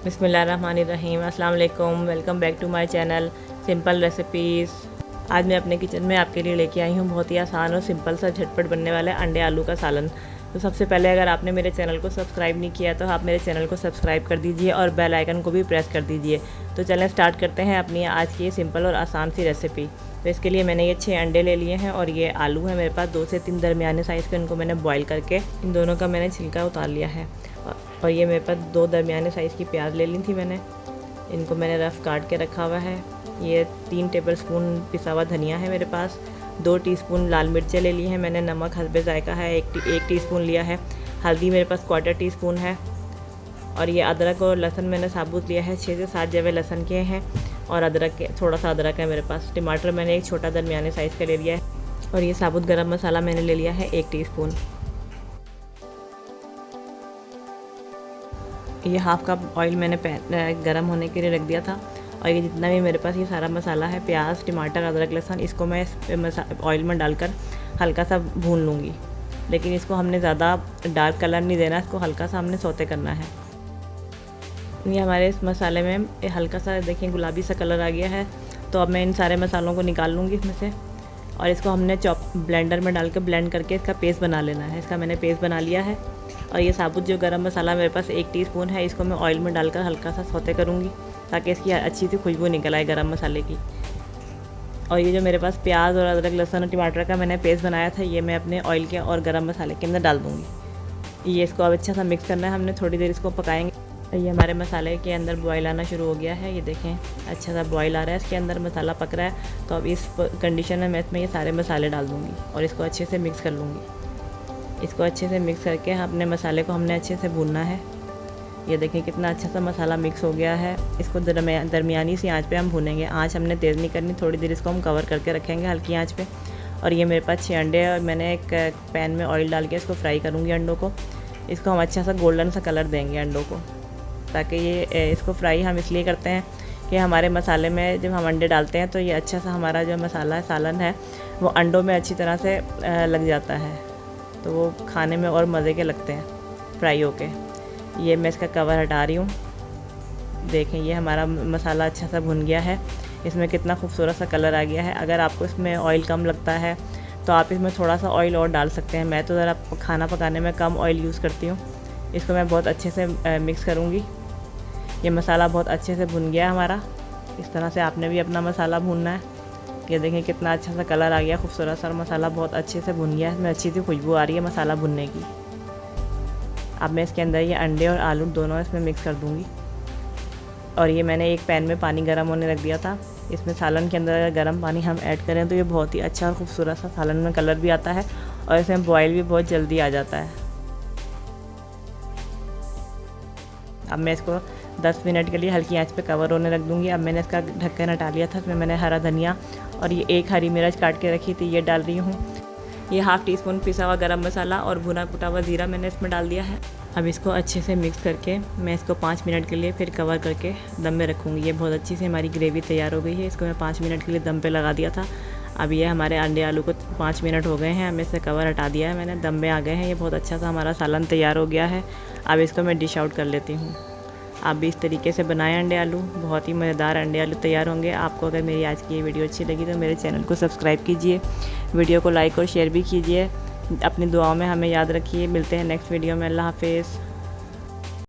बिस्मिल्लाहिर्रहमानिर्रहीम। अस्सलाम वालेकुम। Welcome back to my channel simple recipes. आज मैं अपने किचन में आपके लिए लेके आई हूँ बहुत ही आसान और सिंपल सा झटपट बनने वाला अंडे आलू का सालन। तो सबसे पहले अगर आपने मेरे चैनल को सब्सक्राइब नहीं किया तो आप मेरे चैनल को सब्सक्राइब कर दीजिए और बेल आइकन को भी प्रेस कर दीजिए। तो चलें स्टार्ट करते हैं अपनी आज की सिंपल और आसान सी रेसिपी। तो इसके लिए मैंने ये 6 अंडे ले लिए हैं और ये आलू है मेरे पास 2 से 3 दरमियाने साइज़ के। इनको मैंने बॉईल करके इन दोनों का मैंने छिलका उतार लिया है। और ये मेरे पास 2 दरमियाने साइज़ की प्याज ले ली थी मैंने, इनको मैंने रफ़ काट के रखा हुआ है। ये 3 टेबलस्पून पिसा हुआ धनिया है मेरे पास। 2 टीस्पून लाल मिर्चें ले ली हैं मैंने। नमक हस्बे जायका है 1 टीस्पून लिया है। हल्दी मेरे पास 1/4 टीस्पून है। और ये अदरक और लहसुन मैंने साबुत लिया है, 6 से 7 जवे लहसुन के हैं और अदरक के थोड़ा सा अदरक है मेरे पास। टमाटर मैंने एक छोटा दरमियाने साइज़ का ले लिया है। और ये साबुत गरम मसाला मैंने ले लिया है 1 टीस्पून। ये हाफ़ कप ऑयल मैंने गरम होने के लिए रख दिया था। और ये जितना भी मेरे पास ये सारा मसाला है, प्याज, टमाटर, अदरक, लहसुन, इसको मैं ऑयल में डालकर हल्का सा भून लूँगी। लेकिन इसको हमने ज़्यादा डार्क कलर नहीं देना, इसको हल्का सा हमने सौते करना है। ये हमारे इस मसाले में हल्का सा देखिए गुलाबी सा कलर आ गया है। तो अब मैं इन सारे मसालों को निकाल लूँगी इसमें से और इसको हमने ब्लेंडर में डाल के ब्लेंड करके इसका पेस्ट बना लेना है। इसका मैंने पेस्ट बना लिया है। और ये साबुत जो गरम मसाला मेरे पास 1 टीस्पून है, इसको मैं ऑयल में डालकर हल्का सा सौते करूँगी ताकि इसकी अच्छी सी खुशबू निकल आए गरम मसाले की। और ये जो मेरे पास प्याज और अदरक, लहसुन और टमाटर का मैंने पेस्ट बनाया था, ये मैं अपने ऑयल के और गरम मसाले के अंदर डाल दूँगी। ये इसको अब अच्छा सा मिक्स करना है, हमने थोड़ी देर इसको पकाएंगे। ये हमारे मसाले के अंदर बॉयल आना शुरू हो गया है, ये देखें अच्छा सा बॉयल आ रहा है, इसके अंदर मसाला पक रहा है। तो अब इस कंडीशन में मैं इसमें ये सारे मसाले डाल दूँगी और इसको अच्छे से मिक्स कर लूँगी। इसको अच्छे से मिक्स करके अपने मसाले को हमने अच्छे से भूनना है। ये देखें कितना अच्छा सा मसाला मिक्स हो गया है। इसको दरमियानी सी आंच पे हम भूनेंगे। आंच हमने तेज़ नहीं करनी, थोड़ी देर इसको हम कवर करके रखेंगे हल्की आंच पे। और ये मेरे पास 6 अंडे और मैंने एक पैन में ऑयल डाल के इसको फ्राई करूँगी अंडों को। इसको हम अच्छा सा गोल्डन सा कलर देंगे अंडों को, ताकि ये इसको फ्राई हम इसलिए करते हैं कि हमारे मसाले में जब हम अंडे डालते हैं तो ये अच्छा सा हमारा जो मसाला सालन है वो अंडों में अच्छी तरह से लग जाता है, तो वो खाने में और मज़े के लगते हैं फ्राई होके। ये मैं इसका कवर हटा रही हूँ। देखें ये हमारा मसाला अच्छा सा भुन गया है, इसमें कितना खूबसूरत सा कलर आ गया है। अगर आपको इसमें ऑयल कम लगता है तो आप इसमें थोड़ा सा ऑयल और डाल सकते हैं। मैं तो ज़रा खाना पकाने में कम ऑयल यूज़ करती हूँ। इसको मैं बहुत अच्छे से मिक्स करूँगी। ये मसाला बहुत अच्छे से भुन गया हमारा। इस तरह से आपने भी अपना मसाला भूनना है। ये देखें कितना अच्छा सा कलर आ गया, खूबसूरत सा। मसाला बहुत अच्छे से भुन गया है, इसमें अच्छी सी खुशबू आ रही है मसाला भुनने की। अब मैं इसके अंदर ये अंडे और आलू दोनों इसमें मिक्स कर दूँगी। और ये मैंने एक पैन में पानी गर्म होने रख दिया था। इसमें सालन के अंदर अगर गर्म पानी हम ऐड करें तो ये बहुत ही अच्छा और खूबसूरत सा सालन में कलर भी आता है और इसमें बॉयल भी बहुत जल्दी आ जाता है। अब मैं इसको 10 मिनट के लिए हल्की आंच पे कवर होने रख दूँगी। अब मैंने इसका ढक्कन हटा लिया था, इसमें मैंने हरा धनिया और ये 1 हरी मिर्च काट के रखी थी, ये डाल रही हूँ। ये हाफ़ टीस्पून पिसा हुआ गरम मसाला और भुना कुटा हुआ ज़ीरा मैंने इसमें डाल दिया है। अब इसको अच्छे से मिक्स करके मैं इसको 5 मिनट के लिए फिर कवर करके दम में रखूँगी। ये बहुत अच्छी से हमारी ग्रेवी तैयार हो गई है। इसको मैं 5 मिनट के लिए दम पे लगा दिया था। अब ये हमारे अंडे आलू को 5 मिनट हो गए हैं। अब इससे कवर हटा दिया है मैंने, दम में आ गए हैं। ये बहुत अच्छा सा हमारा सालन तैयार हो गया है। अब इसको मैं डिश आउट कर लेती हूँ। आप भी इस तरीके से बनाएं अंडे आलू, बहुत ही मज़ेदार अंडे आलू तैयार होंगे। आपको अगर मेरी आज की ये वीडियो अच्छी लगी तो मेरे चैनल को सब्सक्राइब कीजिए, वीडियो को लाइक और शेयर भी कीजिए। अपनी दुआओं में हमें याद रखिए। मिलते हैं नेक्स्ट वीडियो में। अल्लाह हाफ़िज़।